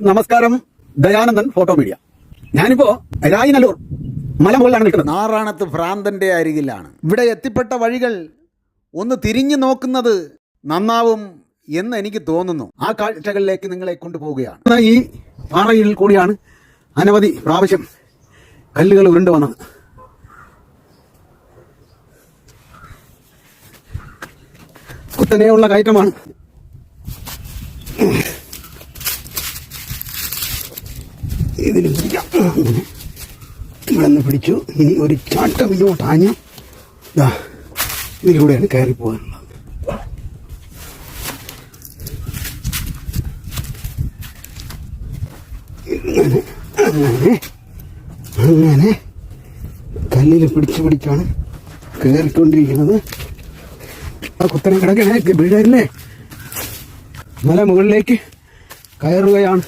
നമസ്കാരം. Dayanandan photo media. ഞാനിപ്പോ രായനല്ലൂർ മലമുകളിലാണ് നിൽക്കുന്നത്. നാറാണത്ത് ഭ്രാന്തന്റെ അരികിലാണ്. ഇവിടെ എത്തിപ്പെട്ട വഴികൾ ഒന്ന് തിരിഞ്ഞു നോക്കുന്നത് നന്നാവും എന്ന് എനിക്ക് തോന്നുന്നു. ആ കാഴ്ചകളിലേക്ക് നിങ്ങളെ കൊണ്ടുപോവുകയാണ്. ഈ പാറയിൽ കൂടിയാണ് അനവധി പ്രാവശ്യം കല്ലുകൾ ഉരുണ്ടു വന്നത്. കുത്തനെയുള്ള കയറ്റമാണ്. ഇതിൽ പിടിക്കാം. ഇവിടെ നിന്ന് പിടിച്ചു. ഇനി ഒരു ചാട്ടം ഇങ്ങോട്ട് ആഞ്ഞു ഇതിലൂടെയാണ് കയറി പോകാനുള്ളത്. അങ്ങനെ കല്ലിൽ പിടിച്ചാണ് കയറിക്കൊണ്ടിരിക്കുന്നത്. ആ കുത്തനെ കിടക്കണേ വീഴല്ലേ. മല മുകളിലേക്ക് കയറുകയാണ്.